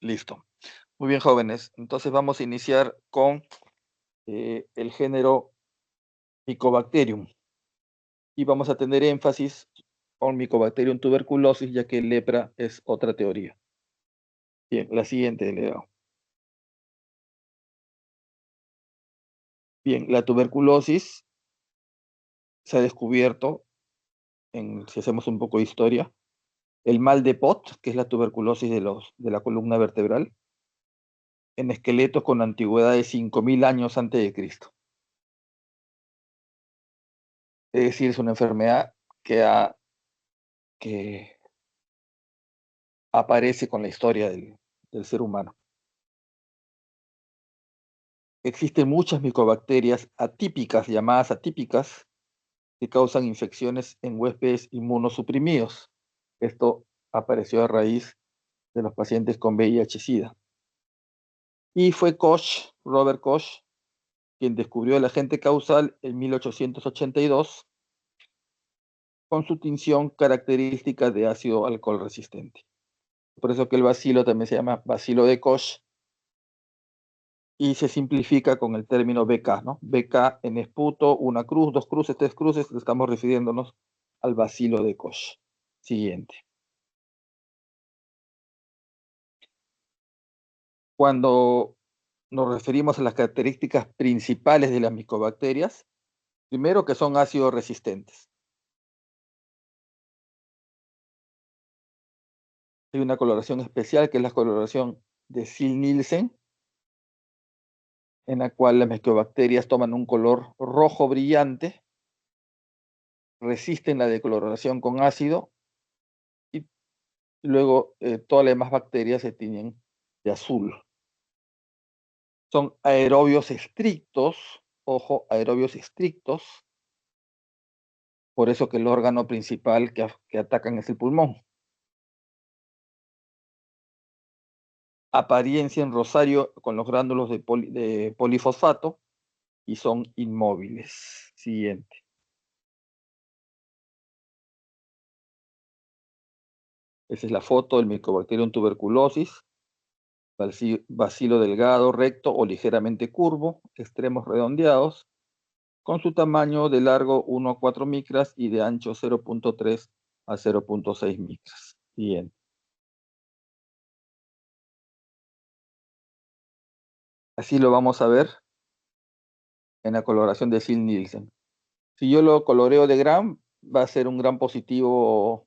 Listo. Muy bien, jóvenes. Entonces vamos a iniciar con el género Mycobacterium y vamos a tener énfasis con Mycobacterium tuberculosis, ya que lepra es otra teoría. Bien, la siguiente, Leo. Bien, la tuberculosis se ha descubierto, si hacemos un poco de historia, el mal de Pot, que es la tuberculosis de la columna vertebral, en esqueletos con antigüedad de 5.000 años antes de Cristo. Es decir, es una enfermedad que aparece con la historia del ser humano. Existen muchas micobacterias atípicas, llamadas atípicas, que causan infecciones en huéspedes inmunosuprimidos. Esto apareció a raíz de los pacientes con VIH-Sida. Y fue Koch, Robert Koch, quien descubrió el agente causal en 1882 con su tinción característica de ácido alcohol resistente. Por eso que el bacilo también se llama bacilo de Koch y se simplifica con el término BK, ¿no? BK en esputo, una cruz, dos cruces, tres cruces, estamos refiriéndonos al bacilo de Koch. Siguiente. Cuando nos referimos a las características principales de las micobacterias, primero que son ácidos resistentes. Hay una coloración especial que es la coloración de Ziehl-Neelsen, en la cual las micobacterias toman un color rojo brillante, resisten la decoloración con ácido y luego todas las demás bacterias se tiñen de azul. Son aerobios estrictos, ojo, aerobios estrictos, por eso que el órgano principal que atacan es el pulmón. Apariencia en rosario con los gránulos de polifosfato y son inmóviles. Siguiente. Esa es la foto del Mycobacterium tuberculosis, bacilo delgado, recto o ligeramente curvo, extremos redondeados, con su tamaño de largo 1 a 4 micras y de ancho 0.3 a 0.6 micras. Bien. Así lo vamos a ver en la coloración de Ziehl-Neelsen. Si yo lo coloreo de Gram, va a ser un gran positivo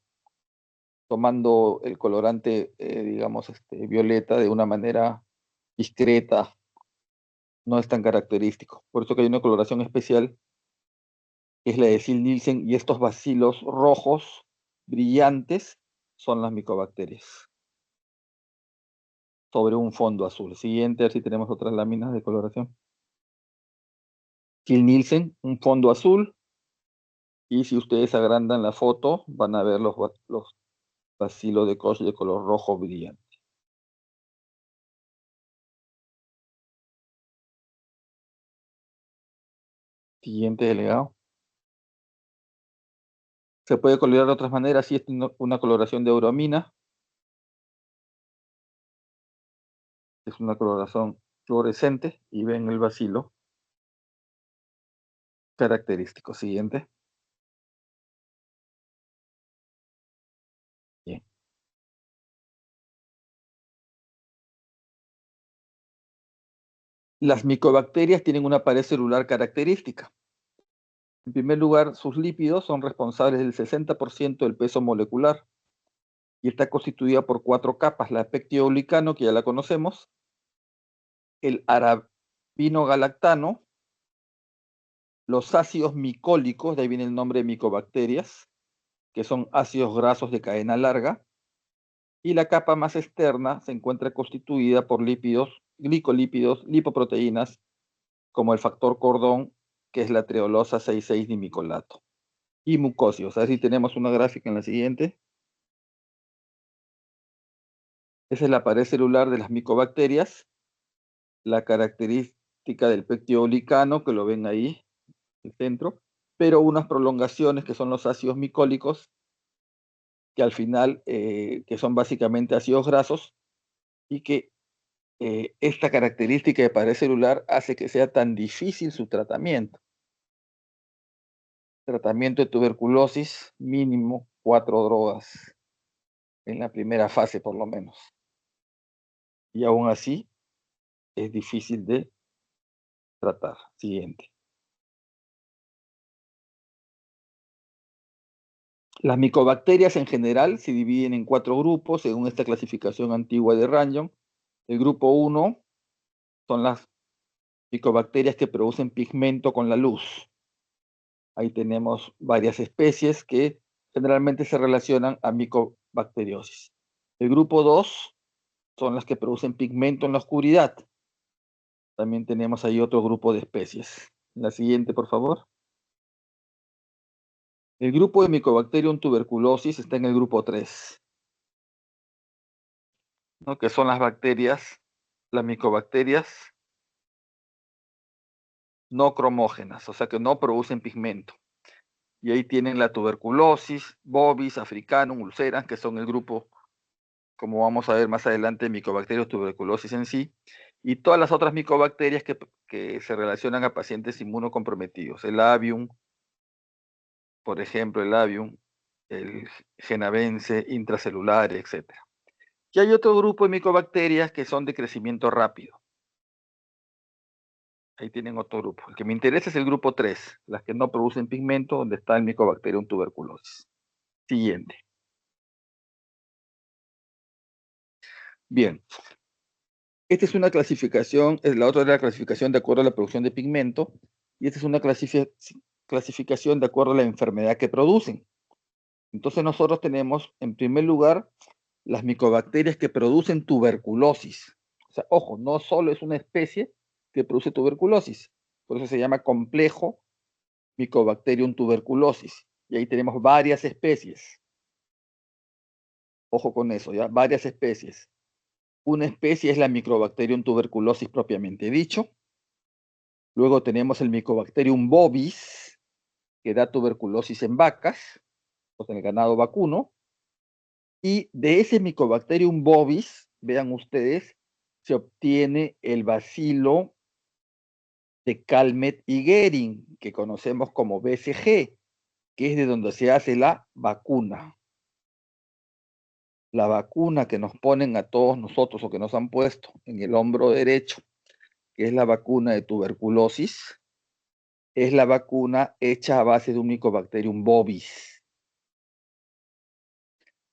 tomando el colorante, digamos, violeta de una manera discreta, no es tan característico. Por eso que hay una coloración especial, que es la de Ziehl-Neelsen, y estos bacilos rojos brillantes son las micobacterias sobre un fondo azul. Siguiente, a ver si tenemos otras láminas de coloración. Ziehl-Neelsen, un fondo azul, y si ustedes agrandan la foto, van a ver los bacilos de Koch de color rojo brillante. Siguiente, delegado. Se puede colorear de otras maneras, si es una coloración de euromina. Es una coloración fluorescente y ven el bacilo característico. Siguiente. Bien. Las micobacterias tienen una pared celular característica. En primer lugar, sus lípidos son responsables del 60% del peso molecular y está constituida por 4 capas: la pectidoglicano, que ya la conocemos, el arabinogalactano, los ácidos micólicos, de ahí viene el nombre de micobacterias, que son ácidos grasos de cadena larga, y la capa más externa se encuentra constituida por lípidos, glicolípidos, lipoproteínas, como el factor cordón, que es la treolosa 6,6-dimicolato, y mucósidos. A ver si tenemos una gráfica en la siguiente. Esa es la pared celular de las micobacterias, la característica del pectidoglicano, que lo ven ahí, en el centro, pero unas prolongaciones que son los ácidos micólicos, que al final, que son básicamente ácidos grasos, y que esta característica de pared celular hace que sea tan difícil su tratamiento. Tratamiento de tuberculosis, mínimo 4 drogas en la primera fase por lo menos. Y aún así es difícil de tratar. Siguiente. Las micobacterias en general se dividen en 4 grupos según esta clasificación antigua de Rangel. El grupo 1 son las micobacterias que producen pigmento con la luz. Ahí tenemos varias especies que generalmente se relacionan a micobacteriosis. El grupo 2 son las que producen pigmento en la oscuridad. También tenemos ahí otro grupo de especies. La siguiente, por favor. El grupo de Mycobacterium tuberculosis está en el grupo 3, ¿no? Que son las bacterias, las micobacterias no cromógenas, o sea que no producen pigmento. Y ahí tienen la tuberculosis, bovis, africanum, ulcerans, que son el grupo, como vamos a ver más adelante, Mycobacterium tuberculosis en sí, y todas las otras micobacterias que se relacionan a pacientes inmunocomprometidos, el avium, por ejemplo, el avium, el genavense, intracelular, etc. Y hay otro grupo de micobacterias que son de crecimiento rápido. Ahí tienen otro grupo. El que me interesa es el grupo 3, las que no producen pigmento, donde está el Mycobacterium tuberculosis. Siguiente. Bien, esta es una clasificación, la otra era la clasificación de acuerdo a la producción de pigmento, y esta es una clasificación de acuerdo a la enfermedad que producen. Entonces nosotros tenemos, en primer lugar, las micobacterias que producen tuberculosis. O sea, ojo, no solo es una especie que produce tuberculosis, por eso se llama complejo Mycobacterium tuberculosis. Y ahí tenemos varias especies. Ojo con eso, ¿ya? Varias especies. Una especie es la Mycobacterium tuberculosis propiamente dicho. Luego tenemos el Mycobacterium bovis, que da tuberculosis en vacas, o en el ganado vacuno. Y de ese Mycobacterium bovis, vean ustedes, se obtiene el bacilo de Calmette y Guerin, que conocemos como BCG, que es de donde se hace la vacuna. La vacuna que nos ponen a todos nosotros o que nos han puesto en el hombro derecho, que es la vacuna de tuberculosis, es la vacuna hecha a base de un Mycobacterium bovis,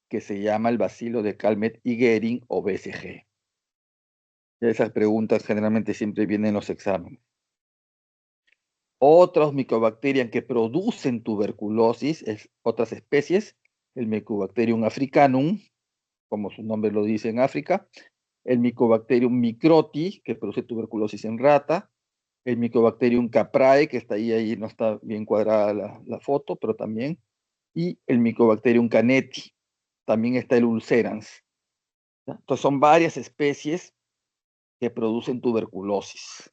que se llama el bacilo de Calmette y Guerin o BCG. Esas preguntas generalmente siempre vienen en los exámenes. Otras micobacterias que producen tuberculosis, otras especies, el Mycobacterium africanum, como su nombre lo dice en África, el Mycobacterium microti, que produce tuberculosis en rata, el Mycobacterium caprae, que está ahí no está bien cuadrada la foto, pero también, y el Mycobacterium caneti, también está el ulcerans. ¿Ya? Entonces son varias especies que producen tuberculosis.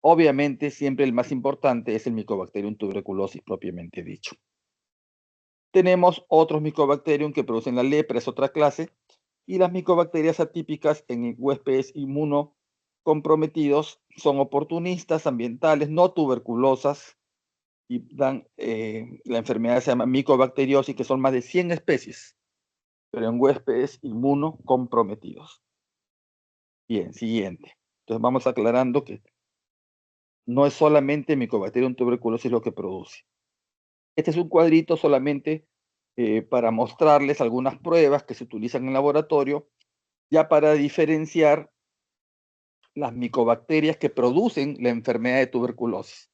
Obviamente, siempre el más importante es el Mycobacterium tuberculosis propiamente dicho. Tenemos otros Mycobacterium que producen la lepra, es otra clase, y las micobacterias atípicas en huéspedes inmunocomprometidos son oportunistas, ambientales, no tuberculosas, y dan, la enfermedad se llama micobacteriosis, que son más de 100 especies, pero en huéspedes inmunocomprometidos. Bien, siguiente. Entonces vamos aclarando que no es solamente Mycobacterium tuberculosis lo que produce. Este es un cuadrito solamente para mostrarles algunas pruebas que se utilizan en laboratorio ya para diferenciar las micobacterias que producen la enfermedad de tuberculosis.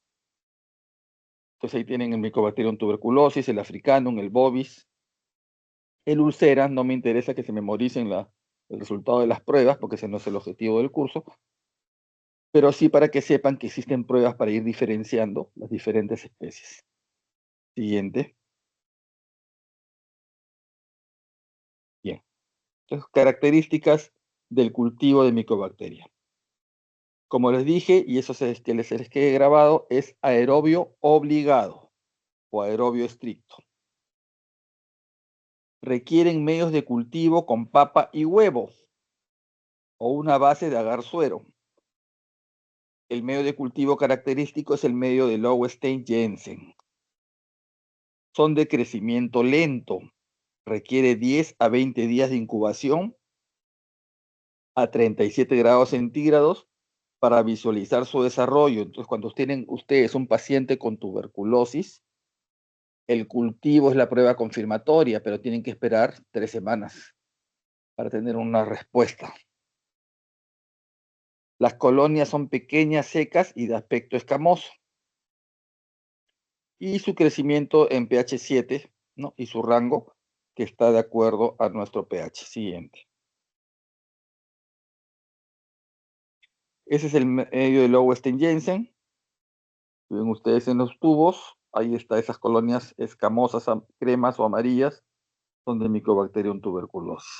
Entonces ahí tienen el Mycobacterium tuberculosis, el africanum, el bovis, el ulceras. No me interesa que se memoricen el resultado de las pruebas porque ese no es el objetivo del curso, pero sí para que sepan que existen pruebas para ir diferenciando las diferentes especies. Siguiente. Bien. Entonces, características del cultivo de micobacterias. Como les dije, y eso que les quede grabado, es aerobio obligado o aerobio estricto. requieren medios de cultivo con papa y huevo o una base de agar suero. El medio de cultivo característico es el medio de Lowenstein-Jensen. Son de crecimiento lento. Requiere 10 a 20 días de incubación a 37 grados centígrados para visualizar su desarrollo. Entonces, cuando tienen ustedes un paciente con tuberculosis, el cultivo es la prueba confirmatoria, pero tienen que esperar 3 semanas para tener una respuesta. Las colonias son pequeñas, secas y de aspecto escamoso. Y su crecimiento en pH 7, ¿no? Y su rango que está de acuerdo a nuestro pH. Siguiente. Ese es el medio de Lowenstein-Jensen. Ven ustedes en los tubos, ahí está esas colonias escamosas, cremas o amarillas, son de Mycobacterium tuberculosis.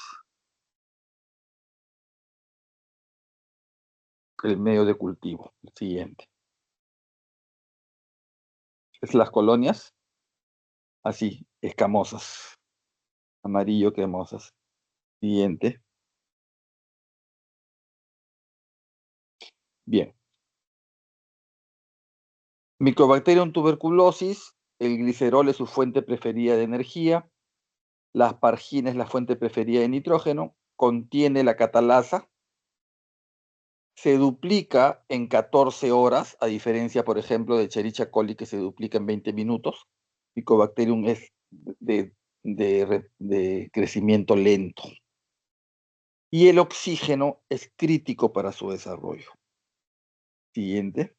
El medio de cultivo. El siguiente. Es las colonias así, escamosas, amarillo cremosas. Siguiente. Bien. Mycobacterium tuberculosis, el glicerol es su fuente preferida de energía, la aspargina es la fuente preferida de nitrógeno, contiene la catalasa, se duplica en 14 horas, a diferencia, por ejemplo, de Escherichia coli, que se duplica en 20 minutos. Mycobacterium es de crecimiento lento. Y el oxígeno es crítico para su desarrollo. Siguiente.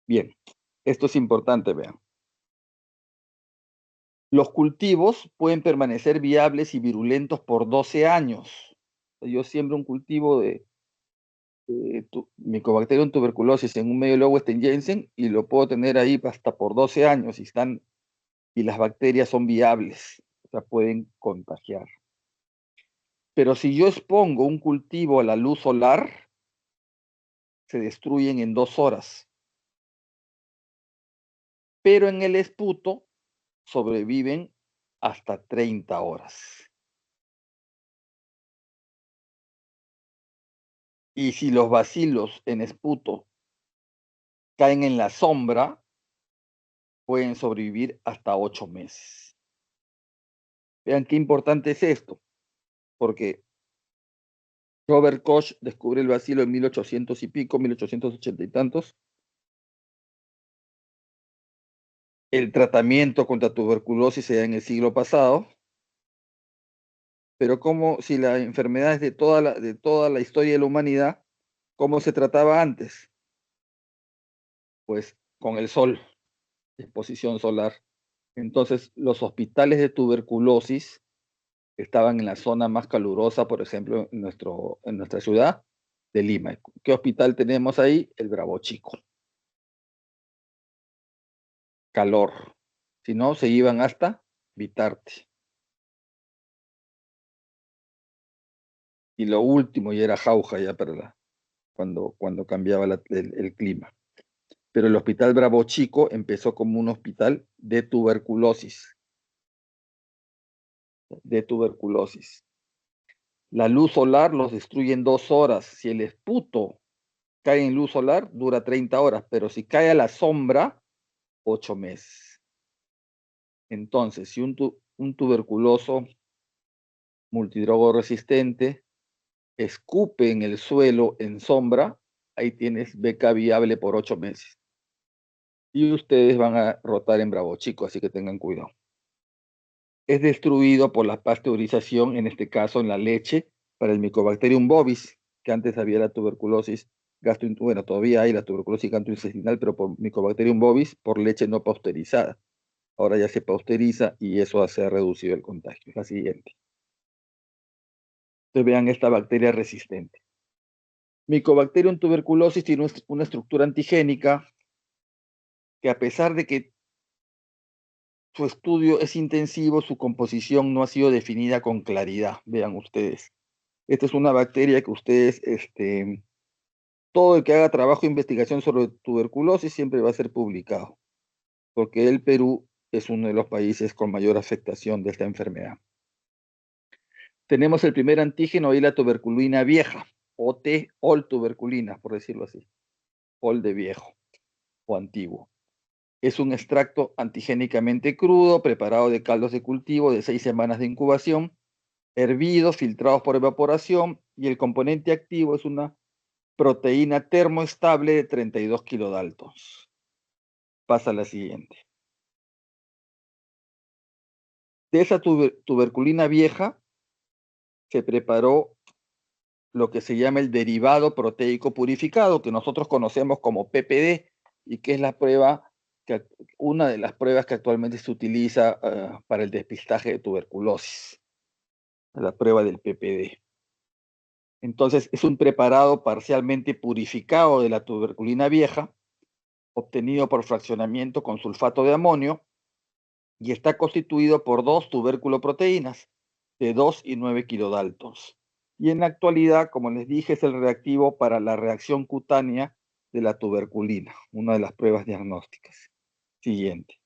Bien, esto es importante, vean. Los cultivos pueden permanecer viables y virulentos por 12 años. Yo siembro un cultivo de Mycobacterium tuberculosis en un medio Lowenstein-Jensen y lo puedo tener ahí hasta por 12 años y las bacterias son viables, o sea, pueden contagiar. Pero si yo expongo un cultivo a la luz solar, se destruyen en 2 horas. Pero en el esputo sobreviven hasta 30 horas. Y si los bacilos en esputo caen en la sombra, pueden sobrevivir hasta 8 meses. Vean qué importante es esto, porque Robert Koch descubre el bacilo en 1800 y pico, 1880 y tantos. El tratamiento contra tuberculosis se da en el siglo pasado, pero como si la enfermedad es de toda la historia de la humanidad, ¿cómo se trataba antes? Pues con el sol, exposición solar. Entonces, los hospitales de tuberculosis estaban en la zona más calurosa, por ejemplo, en nuestra ciudad de Lima. ¿Qué hospital tenemos ahí? El Bravo Chico. Calor. Si no, se iban hasta Vitarte. Y lo último ya era Jauja, ya para cuando cambiaba el clima. Pero el Hospital Bravo Chico empezó como un hospital de tuberculosis. De tuberculosis. La luz solar los destruye en 2 horas. Si el esputo cae en luz solar, dura 30 horas, pero si cae a la sombra, 8 meses. Entonces, si un tuberculoso multidrogo resistente escupe en el suelo en sombra, ahí tienes beca viable por 8 meses. Y ustedes van a rotar en Bravo Chico, así que tengan cuidado. Es destruido por la pasteurización, en este caso en la leche, para el Mycobacterium bovis, que antes había la tuberculosis bueno, todavía hay la tuberculosis gastrointestinal, pero por Mycobacterium bovis, por leche no pasteurizada. Ahora ya se pasteuriza y eso se ha reducido el contagio. La siguiente. Entonces vean esta bacteria resistente. Mycobacterium tuberculosis tiene una estructura antigénica que, a pesar de que su estudio es intensivo, su composición no ha sido definida con claridad. Vean ustedes. Esta es una bacteria que ustedes todo el que haga trabajo de investigación sobre tuberculosis siempre va a ser publicado, porque el Perú es uno de los países con mayor afectación de esta enfermedad. Tenemos el primer antígeno y la tuberculina vieja, o Ol tuberculina, por decirlo así, Ol de viejo o antiguo. Es un extracto antigénicamente crudo, preparado de caldos de cultivo de 6 semanas de incubación, hervidos, filtrados por evaporación, y el componente activo es una proteína termoestable de 32 kilodaltons. Pasa a la siguiente. De esa tuberculina vieja se preparó lo que se llama el derivado proteico purificado, que nosotros conocemos como PPD, y que es una de las pruebas que actualmente se utiliza para el despistaje de tuberculosis, la prueba del PPD. Entonces, es un preparado parcialmente purificado de la tuberculina vieja, obtenido por fraccionamiento con sulfato de amonio, y está constituido por 2 tubérculoproteínas de 2 y 9 kilodaltons. Y en la actualidad, como les dije, es el reactivo para la reacción cutánea de la tuberculina, una de las pruebas diagnósticas. Siguiente.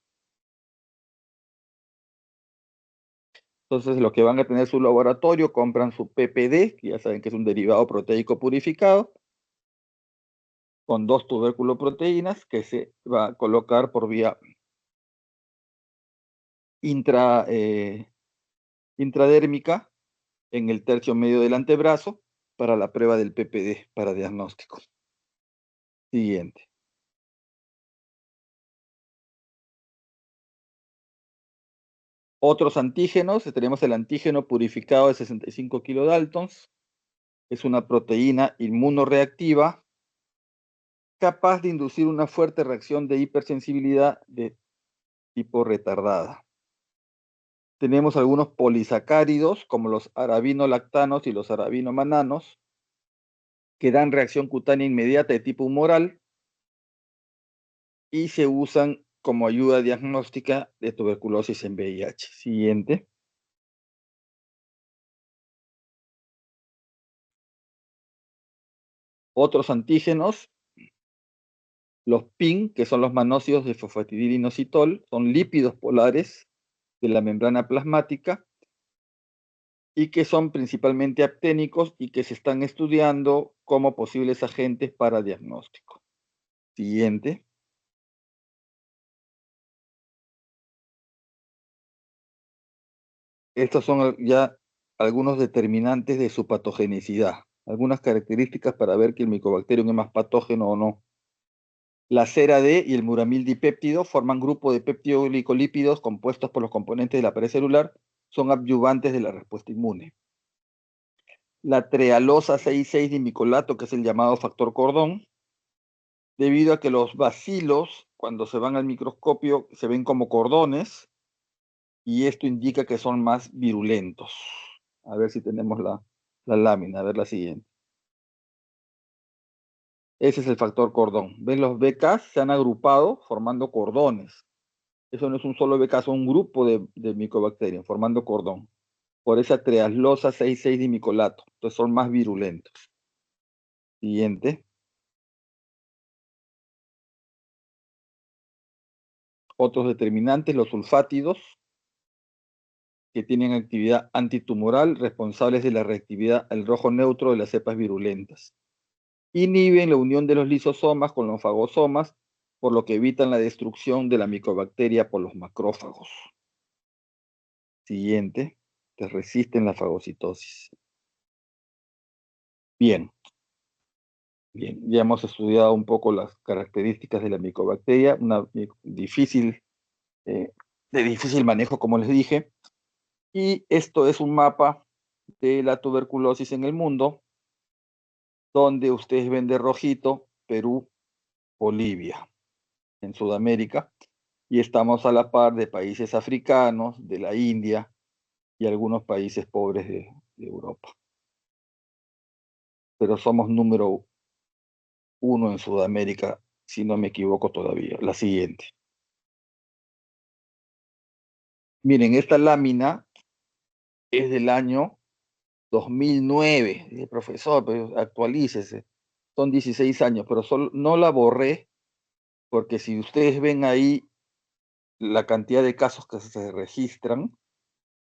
Entonces, los que van a tener su laboratorio compran su PPD, que ya saben que es un derivado proteico purificado, con 2 tubérculoproteínas que se va a colocar por vía intradérmica en el tercio medio del antebrazo para la prueba del PPD, para diagnóstico. Siguiente. Otros antígenos, tenemos el antígeno purificado de 65 kilodaltons, es una proteína inmunoreactiva capaz de inducir una fuerte reacción de hipersensibilidad de tipo retardada. Tenemos algunos polisacáridos, como los arabinolactanos y los arabinomananos, que dan reacción cutánea inmediata de tipo humoral y se usan como ayuda diagnóstica de tuberculosis en VIH. Siguiente. Otros antígenos, los PIN, que son los manócidos de fosfatidilinositol, son lípidos polares de la membrana plasmática y que son principalmente apténicos y que se están estudiando como posibles agentes para diagnóstico. Siguiente. Estos son ya algunos determinantes de su patogenicidad, algunas características para ver que el Mycobacterium es más patógeno o no. La cera D y el muramil-dipéptido forman grupo de peptidoglicolípidos compuestos por los componentes de la pared celular, son adyuvantes de la respuesta inmune. La trealosa 6,6-dimicolato, que es el llamado factor cordón, debido a que los bacilos, cuando se van al microscopio, se ven como cordones, y esto indica que son más virulentos. A ver si tenemos la lámina, a ver la siguiente. Ese es el factor cordón. ¿Ven? Los BK se han agrupado formando cordones. Eso no es un solo BK, son un grupo de micobacterias formando cordón. Por esa trealosa 6,6-dimicolato. Entonces son más virulentos. Siguiente. Otros determinantes, los sulfátidos, que tienen actividad antitumoral, responsables de la reactividad al rojo neutro de las cepas virulentas. Inhiben la unión de los lisosomas con los fagosomas, por lo que evitan la destrucción de la micobacteria por los macrófagos. Siguiente, que resisten la fagocitosis. Bien, ya hemos estudiado un poco las características de la micobacteria, una difícil, de difícil manejo, como les dije, y esto es un mapa de la tuberculosis en el mundo, donde ustedes ven de rojito Perú, Bolivia, en Sudamérica, y estamos a la par de países africanos, de la India y algunos países pobres de Europa. Pero somos número 1 en Sudamérica, si no me equivoco todavía. La siguiente. Miren, esta lámina es del año 2009. Profesor, pero actualícese. son 16 años, pero solo, no la borré porque si ustedes ven ahí la cantidad de casos que se registran,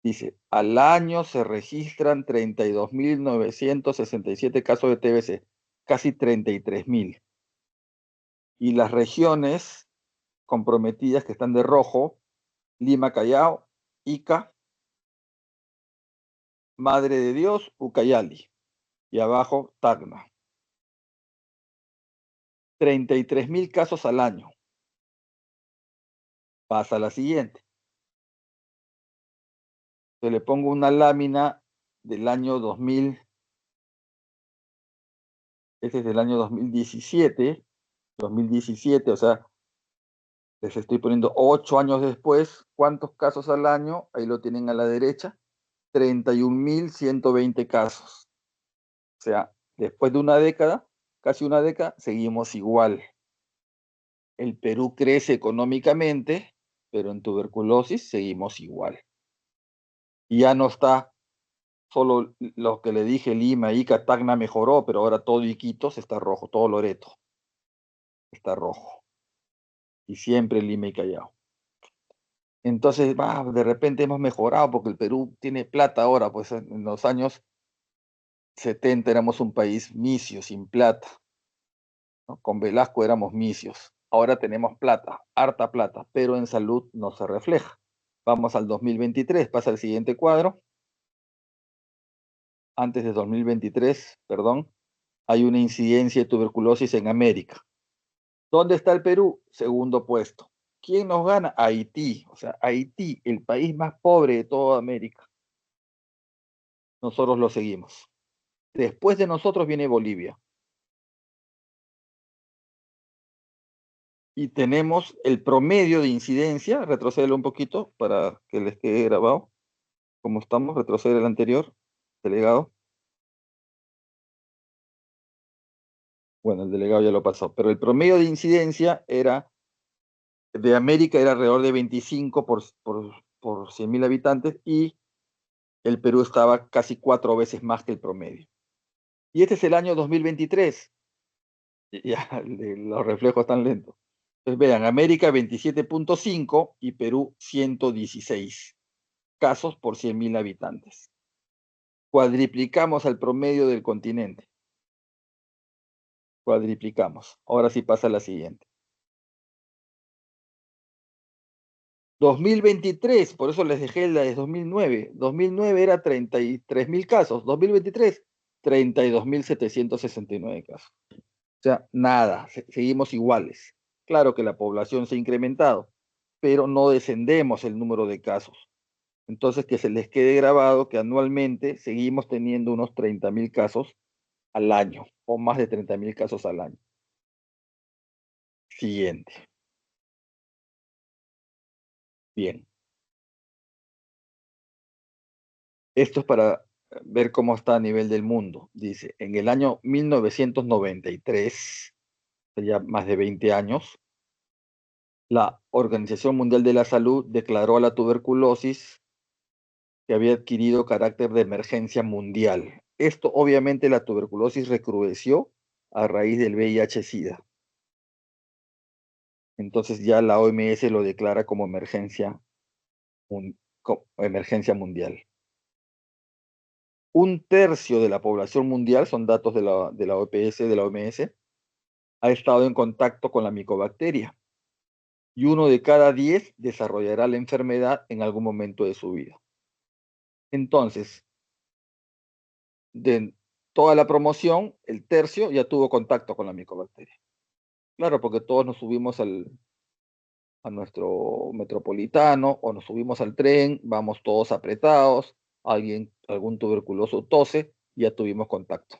dice, al año se registran 32.967 casos de TBC, casi 33.000. Y las regiones comprometidas que están de rojo, Lima, Callao, Ica, Madre de Dios, Ucayali. Y abajo, Tacna. 33.000 casos al año. Pasa a la siguiente. Yo le pongo una lámina del año 2000. Este es del año 2017. 2017, o sea, les estoy poniendo 8 años después. ¿Cuántos casos al año? Ahí lo tienen a la derecha. 31.120 casos. O sea, después de una década, casi una década, seguimos igual. El Perú crece económicamente, pero en tuberculosis seguimos igual. Y ya no está solo lo que le dije, Lima, Ica, Tacna mejoró, pero ahora todo Iquitos está rojo, todo Loreto está rojo. Y siempre Lima y Callao. Entonces, de repente hemos mejorado porque el Perú tiene plata ahora, pues en los años 70 éramos un país misio, sin plata, ¿no? Con Velasco éramos misios. Ahora tenemos plata, harta plata, pero en salud no se refleja. Vamos al 2023, pasa el siguiente cuadro. Antes de 2023, perdón, hay una incidencia de tuberculosis en América. ¿Dónde está el Perú? Segundo puesto. ¿Quién nos gana? Haití. O sea, Haití, el país más pobre de toda América. Nosotros lo seguimos. Después de nosotros viene Bolivia. Y tenemos el promedio de incidencia, retrocédelo un poquito para que les quede grabado. ¿Cómo estamos? Retroceder el anterior, delegado. Bueno, el delegado ya lo pasó, pero el promedio de incidencia de América era alrededor de 25 por 100.000 habitantes y el Perú estaba casi 4 veces más que el promedio. Y este es el año 2023. Ya, los reflejos están lentos. Entonces vean, América 27.5 y Perú 116 casos por 100.000 habitantes. Cuadriplicamos al promedio del continente. Cuadriplicamos. Ahora sí pasa la siguiente. 2023, por eso les dejé la de 2009. 2009 era 33.000 casos. 2023, 32.769 casos. O sea, nada, seguimos iguales. Claro que la población se ha incrementado, pero no descendemos el número de casos. Entonces, que se les quede grabado que anualmente seguimos teniendo unos 30.000 casos al año, o más de 30.000 casos al año. Siguiente. Bien. Esto es para ver cómo está a nivel del mundo. Dice, en el año 1993, ya más de 20 años, la Organización Mundial de la Salud declaró a la tuberculosis que había adquirido carácter de emergencia mundial. Esto, obviamente, la tuberculosis recrudeció a raíz del VIH-Sida. Entonces ya la OMS lo declara como emergencia mundial. 1/3 de la población mundial, son datos de la OMS, ha estado en contacto con la micobacteria. Y 1 de cada 10 desarrollará la enfermedad en algún momento de su vida. Entonces, de toda la promoción, el tercio ya tuvo contacto con la micobacteria. Claro, porque todos nos subimos a nuestro metropolitano o nos subimos al tren, vamos todos apretados, algún tuberculoso tose, ya tuvimos contacto.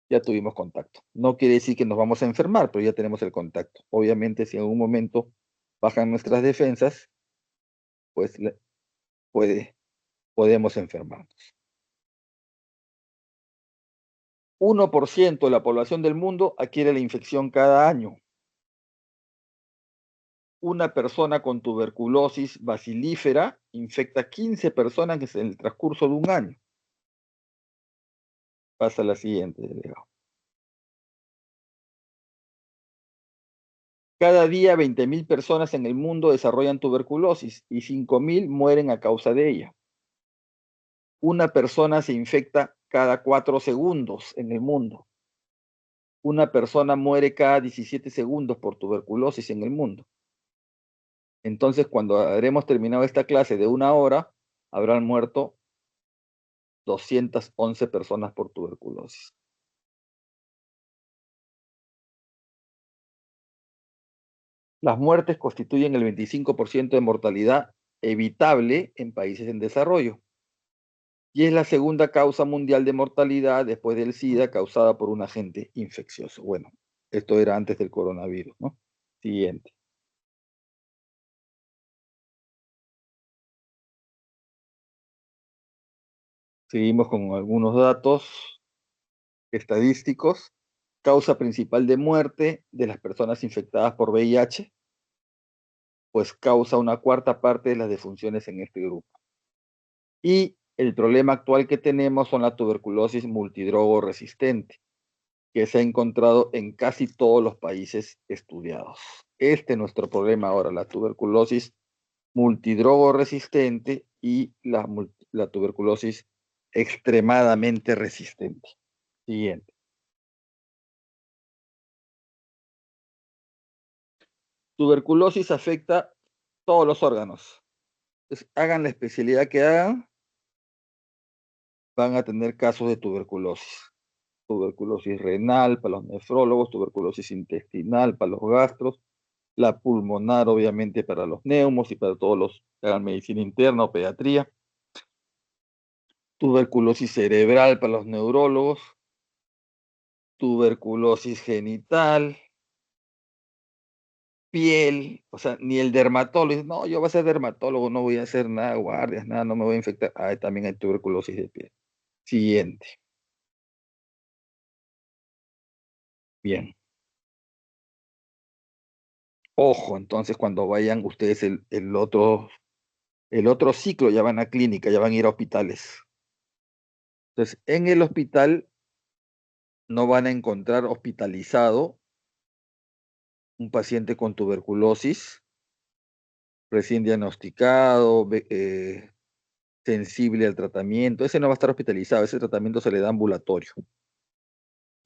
Ya tuvimos contacto. No quiere decir que nos vamos a enfermar, pero ya tenemos el contacto. Obviamente, si en algún momento bajan nuestras defensas, pues podemos enfermarnos. 1% de la población del mundo adquiere la infección cada año. Una persona con tuberculosis bacilífera infecta 15 personas en el transcurso de un año. Pasa la siguiente, delegado. Cada día 20.000 personas en el mundo desarrollan tuberculosis y 5.000 mueren a causa de ella. Una persona se infecta cada 4 segundos en el mundo. Una persona muere cada 17 segundos por tuberculosis en el mundo. Entonces, cuando habremos terminado esta clase de 1 hora, habrán muerto 211 personas por tuberculosis. Las muertes constituyen el 25% de mortalidad evitable en países en desarrollo y es la segunda causa mundial de mortalidad después del SIDA causada por un agente infeccioso. Bueno, esto era antes del coronavirus, ¿no? Siguiente. Seguimos con algunos datos estadísticos. Causa principal de muerte de las personas infectadas por VIH, pues causa una cuarta parte de las defunciones en este grupo. Y el problema actual que tenemos son la tuberculosis multidrogo resistente, que se ha encontrado en casi todos los países estudiados. Este es nuestro problema ahora, la tuberculosis multidrogo resistente y la tuberculosis extremadamente resistente. Siguiente. Tuberculosis afecta todos los órganos. Entonces, hagan la especialidad que hagan, van a tener casos de tuberculosis. Tuberculosis renal para los nefrólogos, tuberculosis intestinal para los gastros, la pulmonar obviamente para los neumos y para todos los que hagan medicina interna o pediatría, tuberculosis cerebral para los neurólogos, tuberculosis genital, piel, o sea, ni el dermatólogo, no, yo voy a ser dermatólogo, no voy a hacer nada, guardias, nada, no me voy a infectar. Ah, también hay tuberculosis de piel. Siguiente. Bien. Ojo, entonces cuando vayan ustedes el otro ciclo, ya van a clínica, ya van a ir a hospitales. Entonces, en el hospital no van a encontrar hospitalizado un paciente con tuberculosis recién diagnosticado, sensible al tratamiento. Ese no va a estar hospitalizado, ese tratamiento se le da ambulatorio.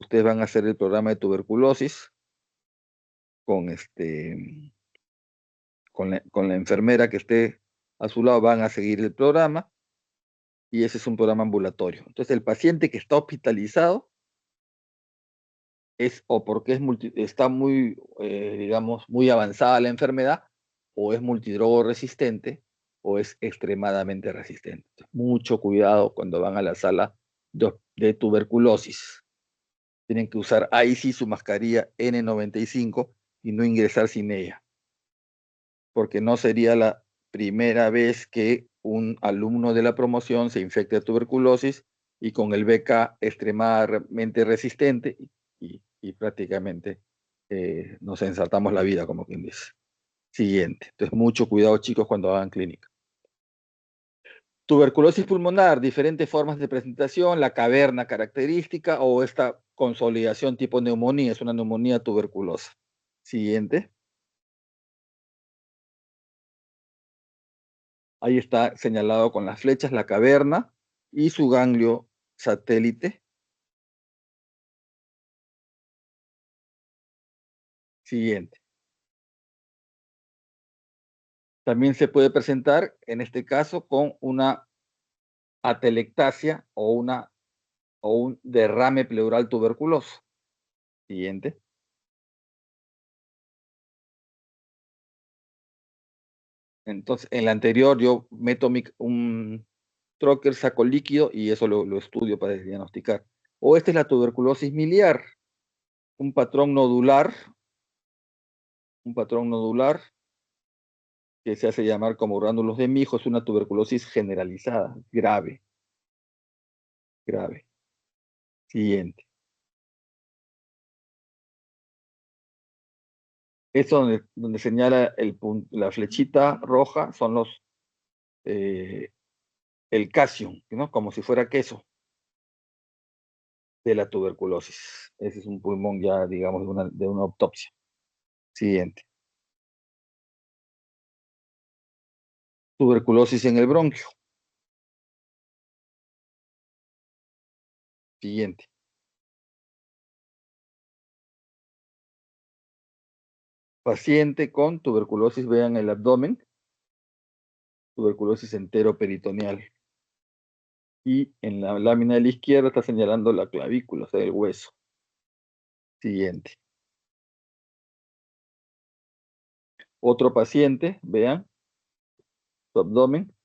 Ustedes van a hacer el programa de tuberculosis con, con la enfermera que esté a su lado, van a seguir el programa y ese es un programa ambulatorio. Entonces, el paciente que está hospitalizado es o porque está muy, digamos, muy avanzada la enfermedad, o es multidrogo resistente, o es extremadamente resistente. Mucho cuidado cuando van a la sala de tuberculosis. Tienen que usar ahí sí su mascarilla N95 y no ingresar sin ella, porque no sería la primera vez que un alumno de la promoción se infecta de tuberculosis y con el BK extremadamente resistente y prácticamente nos ensartamos la vida, como quien dice. Siguiente. Entonces, mucho cuidado, chicos, cuando hagan clínica. Tuberculosis pulmonar, diferentes formas de presentación, la caverna característica o esta consolidación tipo neumonía, es una neumonía tuberculosa. Siguiente. Ahí está señalado con las flechas la caverna y su ganglio satélite. Siguiente. También se puede presentar, en este caso, con una atelectasia o un derrame pleural tuberculoso. Siguiente. Entonces, en la anterior yo meto un trocker, saco líquido y eso lo estudio para diagnosticar. O esta es la tuberculosis miliar, un patrón nodular, que se hace llamar como gránulos de mijo, es una tuberculosis generalizada, grave, grave. Siguiente. Eso donde señala la flechita roja son el calcium, ¿no? Como si fuera queso de la tuberculosis. Ese es un pulmón ya, digamos, de una autopsia. Siguiente. Tuberculosis en el bronquio. Siguiente. Paciente con tuberculosis, vean el abdomen, tuberculosis enteroperitoneal. Y en la lámina de la izquierda está señalando la clavícula, o sea, el hueso. Siguiente. Otro paciente, vean, su abdomen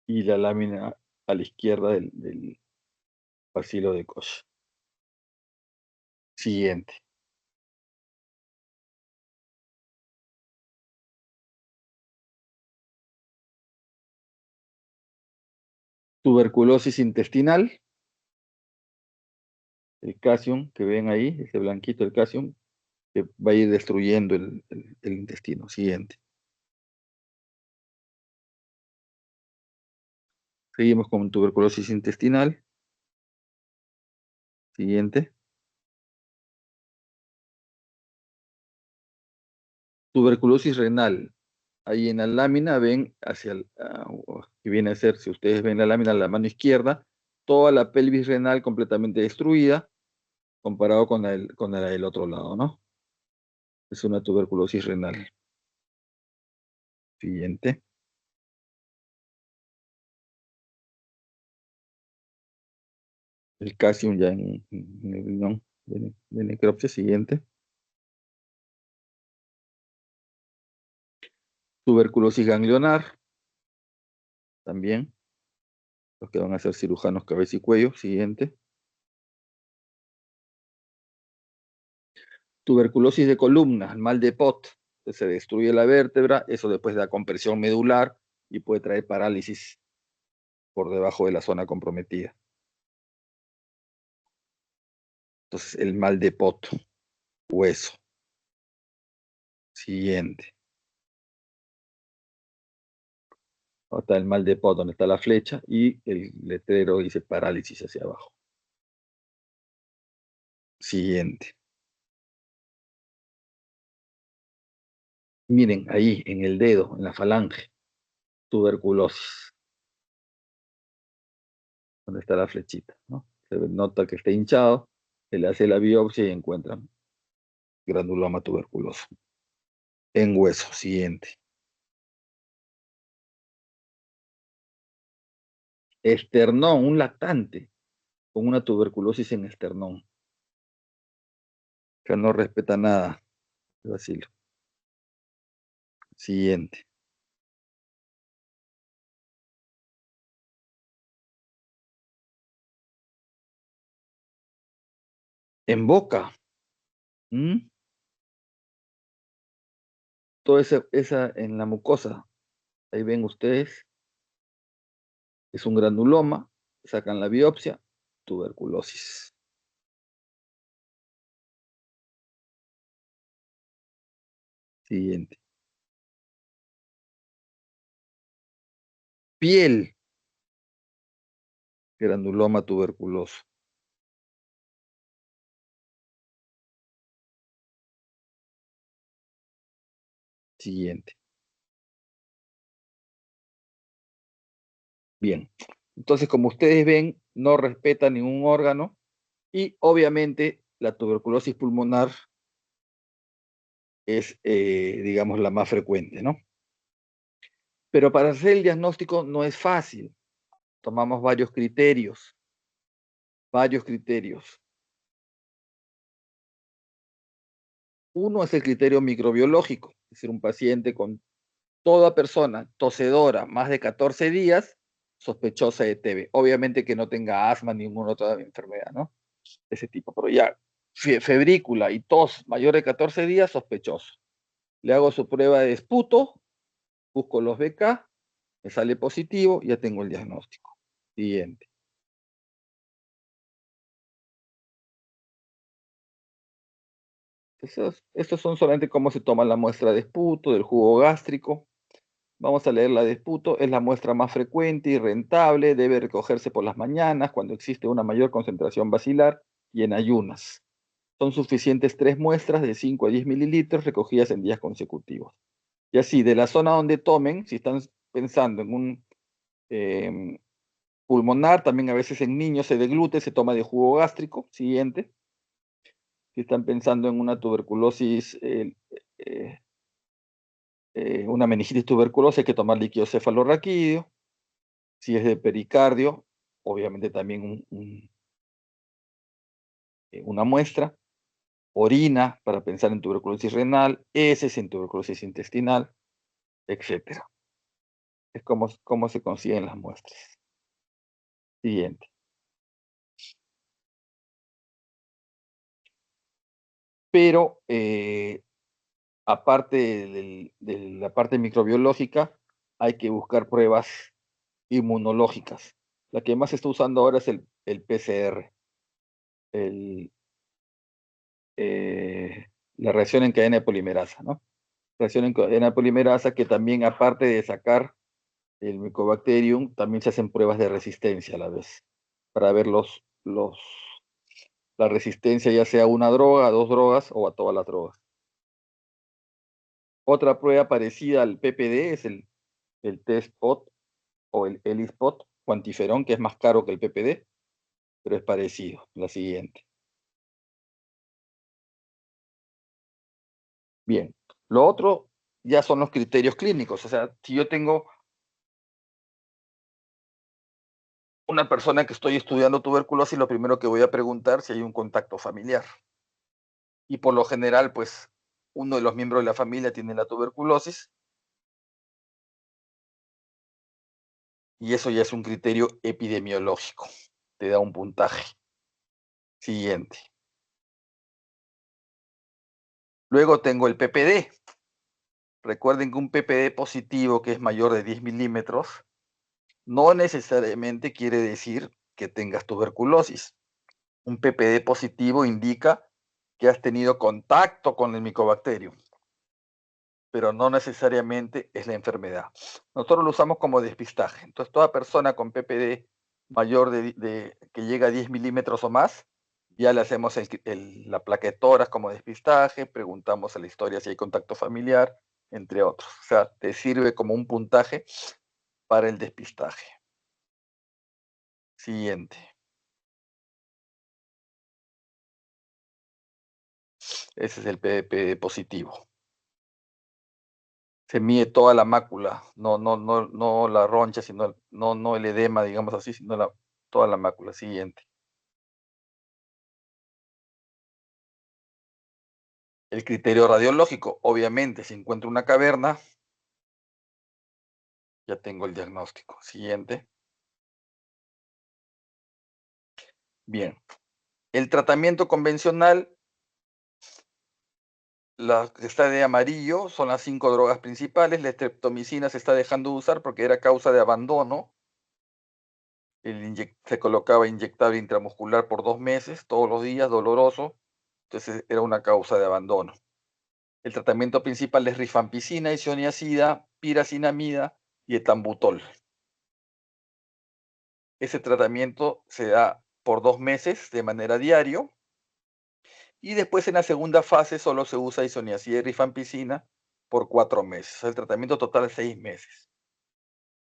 y la lámina a la izquierda del bacilo de Koch. Siguiente. Tuberculosis intestinal, el calcium que ven ahí, ese blanquito, el calcium, que va a ir destruyendo el intestino. Siguiente. Seguimos con tuberculosis intestinal. Siguiente. Tuberculosis renal. Ahí en la lámina ven hacia que viene a ser, si ustedes ven la lámina, la mano izquierda, toda la pelvis renal completamente destruida, comparado con la del otro lado, ¿no? Es una tuberculosis renal. Siguiente. El calcium ya en el riñón de necropsia. Siguiente. Tuberculosis ganglionar. También. Los que van a ser cirujanos cabeza y cuello. Siguiente. Tuberculosis de columna, mal de Pot. Se destruye la vértebra, eso después da compresión medular y puede traer parálisis por debajo de la zona comprometida. Entonces, el mal de Pot, hueso. Siguiente. ¿Dónde está el mal de Pot? Donde está la flecha y el letrero dice parálisis hacia abajo. Siguiente. Miren, ahí, en el dedo, en la falange, tuberculosis. Donde está la flechita, ¿no? Se nota que está hinchado, se le hace la biopsia y encuentran granuloma tuberculoso. En hueso. Siguiente. Esternón, un lactante con una tuberculosis en esternón. Que no respeta nada, Basilio. Siguiente. En boca. ¿Mm? Toda esa en la mucosa. Ahí ven ustedes. Es un granuloma. Sacan la biopsia. Tuberculosis. Siguiente. Piel. Granuloma tuberculoso. Siguiente. Bien. Entonces, como ustedes ven, no respeta ningún órgano y obviamente la tuberculosis pulmonar es, digamos, la más frecuente, ¿no? Pero para hacer el diagnóstico no es fácil. Tomamos varios criterios. Varios criterios. Uno es el criterio microbiológico, es decir, un paciente con toda persona tosedora más de 14 días, sospechosa de TB. Obviamente que no tenga asma ni ninguna otra enfermedad, ¿no? Ese tipo, pero ya febrícula y tos mayor de 14 días, sospechoso. Le hago su prueba de esputo, busco los BK, me sale positivo, ya tengo el diagnóstico. Siguiente. Estos son solamente cómo se toma la muestra de esputo, del jugo gástrico. Vamos a leer la de esputo. Es la muestra más frecuente y rentable. Debe recogerse por las mañanas cuando existe una mayor concentración basilar y en ayunas. Son suficientes 3 muestras de 5 a 10 mililitros recogidas en días consecutivos. Y así, de la zona donde tomen, si están pensando en un pulmonar, también a veces en niños se deglute, se toma de jugo gástrico. Siguiente. Si están pensando en una tuberculosis, eh, una meningitis tuberculosa, hay que tomar líquido cefalorraquídeo. Si es de pericardio, obviamente también una muestra. Orina para pensar en tuberculosis renal, heces en tuberculosis intestinal, etcétera. Es como se consiguen las muestras. Siguiente. Pero, aparte de la parte microbiológica, hay que buscar pruebas inmunológicas. La que más se está usando ahora es el PCR, el, la reacción en cadena de polimerasa, ¿no? Reacción en cadena de polimerasa que también, aparte de sacar el Mycobacterium, también se hacen pruebas de resistencia a la vez, para ver la resistencia, ya sea a una droga, a dos drogas o a todas las drogas. Otra prueba parecida al PPD es el test POT o el ELISPOT, cuantiferón, que es más caro que el PPD, pero es parecido. La siguiente. Bien. Lo otro ya son los criterios clínicos. O sea, si yo tengo una persona que estoy estudiando tuberculosis, lo primero que voy a preguntar si hay un contacto familiar. Y por lo general, pues, uno de los miembros de la familia tiene la tuberculosis, y eso ya es un criterio epidemiológico, te da un puntaje. Siguiente. Luego tengo el PPD. Recuerden que un PPD positivo que es mayor de 10 milímetros no necesariamente quiere decir que tengas tuberculosis. Un PPD positivo indica que has tenido contacto con el Mycobacterium, pero no necesariamente es la enfermedad. Nosotros lo usamos como despistaje. Entonces, toda persona con PPD mayor que llega a 10 milímetros o más, ya le hacemos la placa de tórax como despistaje, preguntamos a la historia si hay contacto familiar, entre otros. O sea, te sirve como un puntaje para el despistaje. Siguiente. Ese es el PPD positivo. Se mide toda la mácula, no la roncha, sino no el edema, digamos así, sino toda la mácula. Siguiente. El criterio radiológico, obviamente, si encuentro una caverna, ya tengo el diagnóstico. Siguiente. Bien. El tratamiento convencional, la que está de amarillo, son las 5 drogas principales. La estreptomicina se está dejando de usar porque era causa de abandono. Se colocaba inyectable intramuscular por 2 meses, todos los días, doloroso. Entonces era una causa de abandono. El tratamiento principal es rifampicina, isoniazida, piracinamida y etambutol. Ese tratamiento se da por 2 meses de manera diario, y después en la segunda fase solo se usa isoniazida y rifampicina por 4 meses. El tratamiento total es 6 meses.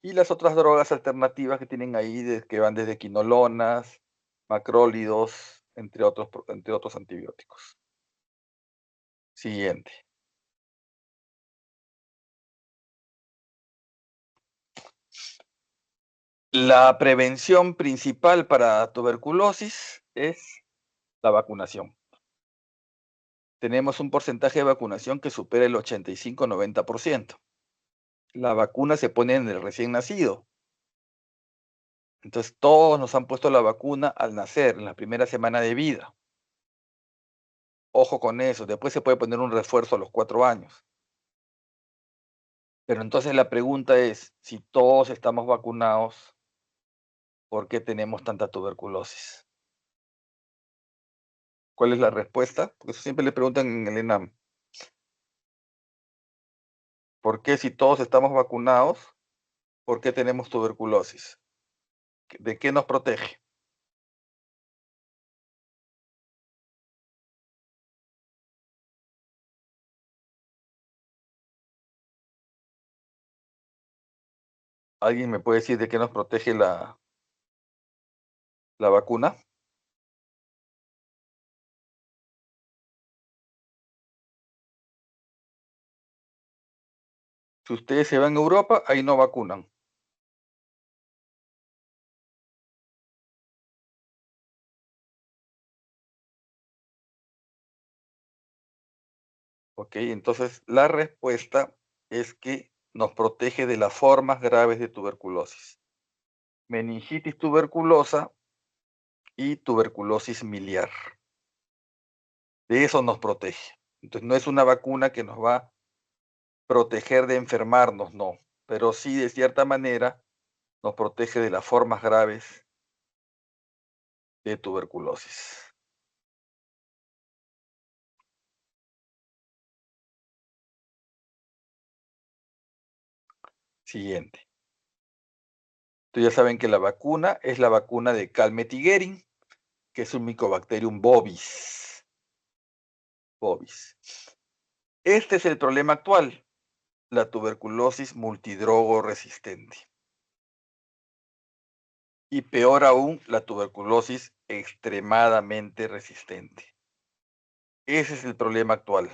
Y las otras drogas alternativas que tienen ahí, que van desde quinolonas, macrólidos, entre otros antibióticos. Siguiente. La prevención principal para tuberculosis es la vacunación. Tenemos un porcentaje de vacunación que supera el 85-90%. La vacuna se pone en el recién nacido. Entonces, todos nos han puesto la vacuna al nacer, en la primera semana de vida. Ojo con eso, después se puede poner un refuerzo a los 4 años. Pero entonces la pregunta es, si todos estamos vacunados, ¿por qué tenemos tanta tuberculosis? ¿Cuál es la respuesta? Porque eso siempre le preguntan en el ENAM. ¿Por qué si todos estamos vacunados, por qué tenemos tuberculosis? ¿De qué nos protege? ¿Alguien me puede decir de qué nos protege la vacuna? Si ustedes se van a Europa, ahí no vacunan. ¿Ok? Entonces, la respuesta es que nos protege de las formas graves de tuberculosis. Meningitis tuberculosa y tuberculosis miliar. De eso nos protege. Entonces, no es una vacuna que nos va a proteger de enfermarnos, no. Pero sí, de cierta manera, nos protege de las formas graves de tuberculosis. Siguiente. Entonces ya saben que la vacuna es la vacuna de Calmette-Guerin, que es un Mycobacterium bovis. Bovis. Este es el problema actual, la tuberculosis multidrogo resistente. Y peor aún, la tuberculosis extremadamente resistente. Ese es el problema actual.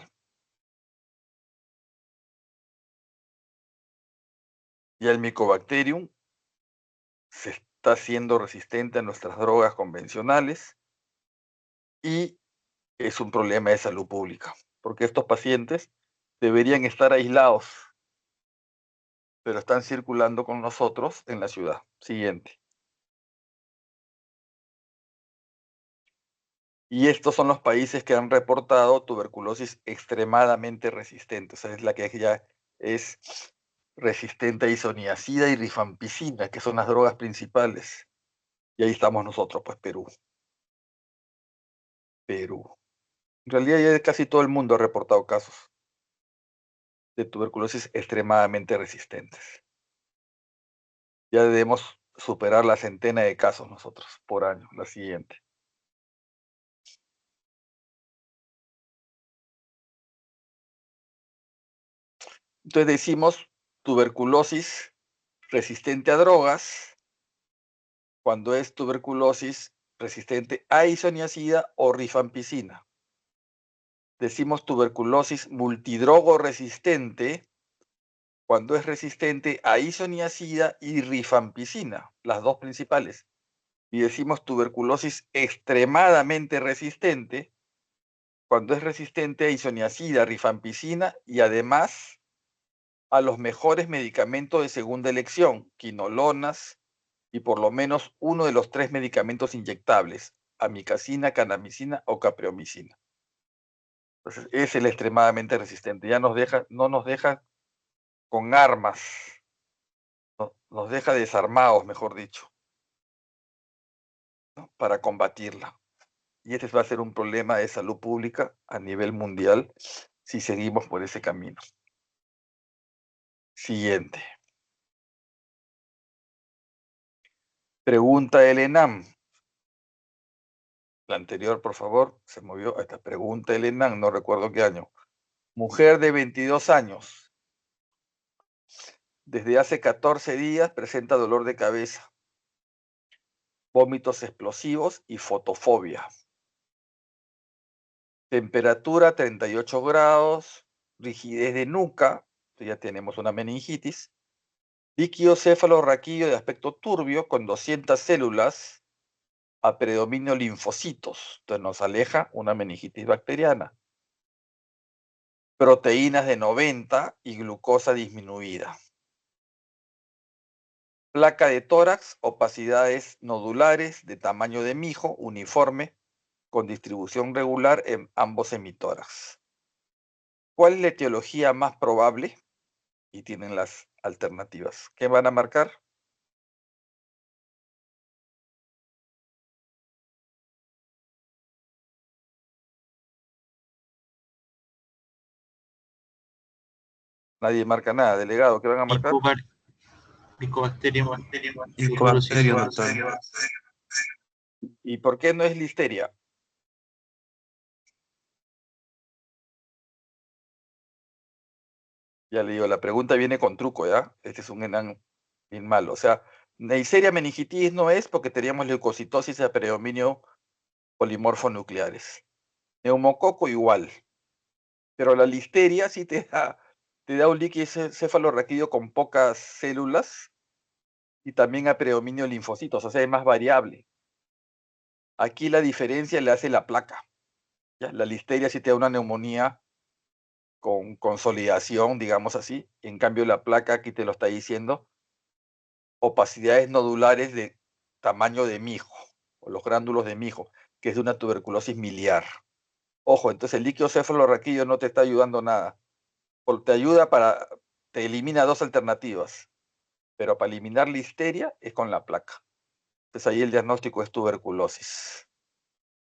Ya el Mycobacterium se está haciendo resistente a nuestras drogas convencionales y es un problema de salud pública, porque estos pacientes deberían estar aislados, pero están circulando con nosotros en la ciudad. Siguiente. Y estos son los países que han reportado tuberculosis extremadamente resistente, o sea, es la que ya es resistente a isoniazida y rifampicina, que son las drogas principales. Y ahí estamos nosotros, pues Perú. Perú. En realidad ya casi todo el mundo ha reportado casos de tuberculosis extremadamente resistentes. Ya debemos superar la centena de casos nosotros por año, la siguiente. Entonces decimos tuberculosis resistente a drogas cuando es tuberculosis resistente a isoniazida o rifampicina. Decimos tuberculosis multidrogo resistente cuando es resistente a isoniazida y rifampicina, las dos principales. Y decimos tuberculosis extremadamente resistente cuando es resistente a isoniazida, rifampicina y además a los mejores medicamentos de segunda elección, quinolonas y por lo menos uno de los 3 medicamentos inyectables, amikacina, kanamicina o capreomicina. Entonces, es el extremadamente resistente. Ya no nos deja con armas, nos deja desarmados, mejor dicho, ¿no? Para combatirla. Y este va a ser un problema de salud pública a nivel mundial si seguimos por ese camino. Siguiente. Pregunta del ENAM. La anterior, por favor, se movió a esta pregunta del ENAM, no recuerdo qué año. Mujer de 22 años. Desde hace 14 días presenta dolor de cabeza, vómitos explosivos y fotofobia. Temperatura 38 grados, rigidez de nuca, ya tenemos una meningitis, líquido cefalorraquídeo de aspecto turbio con 200 células a predominio linfocitos, entonces nos aleja una meningitis bacteriana. Proteínas de 90 y glucosa disminuida. Placa de tórax, opacidades nodulares de tamaño de mijo, uniforme, con distribución regular en ambos hemitórax. ¿Cuál es la etiología más probable? Y tienen las alternativas. ¿Qué van a marcar? Nadie marca nada. Delegado, ¿qué van a marcar? Mycobacterium tuberculosis. Mycobacterium, doctor. ¿Y por qué no es listeria? Ya le digo, la pregunta viene con truco, ¿ya? Este es un enano bien mal. O sea, Neisseria meningitis no es porque teníamos leucocitosis a predominio polimorfo nucleares. Neumococo igual. Pero la listeria sí te da un líquido cefalorraquídeo con pocas células y también a predominio de linfocitos, o sea, es más variable. Aquí la diferencia le hace la placa. ¿Ya? La listeria sí te da una neumonía con consolidación, digamos así. En cambio, la placa aquí te lo está diciendo, opacidades nodulares de tamaño de mijo, o los gránulos de mijo, que es de una tuberculosis miliar. Ojo, entonces el líquido cefalorraquídeo no te está ayudando nada. Te ayuda te elimina dos alternativas, pero para eliminar listeria es con la placa. Entonces ahí el diagnóstico es tuberculosis.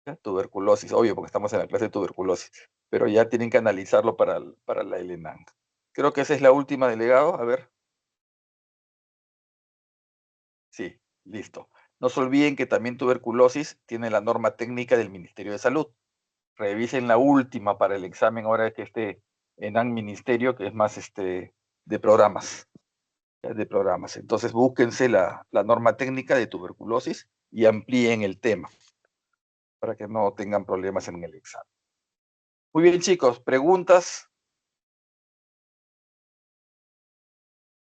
¿Ya? Tuberculosis, obvio, porque estamos en la clase de tuberculosis, pero ya tienen que analizarlo para la LENANG. Creo que esa es la última, delegado. A ver. Sí, listo. No se olviden que también tuberculosis tiene la norma técnica del Ministerio de Salud. Revisen la última para el examen ahora que esté en ministerio, que es más de programas. De programas. Entonces búsquense la norma técnica de tuberculosis y amplíen el tema para que no tengan problemas en el examen. Muy bien, chicos, preguntas.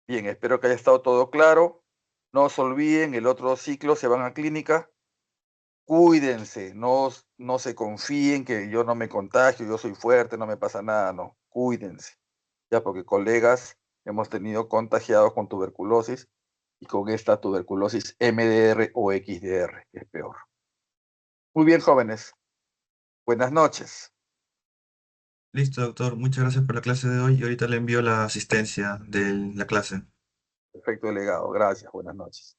Bien, espero que haya estado todo claro. No se olviden, el otro ciclo se van a clínica. Cuídense, no se confíen que yo no me contagio, yo soy fuerte, no me pasa nada, no. Cuídense. Ya, porque colegas hemos tenido contagiados con tuberculosis y con esta tuberculosis MDR o XDR, que es peor. Muy bien, jóvenes. Buenas noches. Listo, doctor. Muchas gracias por la clase de hoy y ahorita le envío la asistencia de la clase. Perfecto, delegado. Gracias. Buenas noches.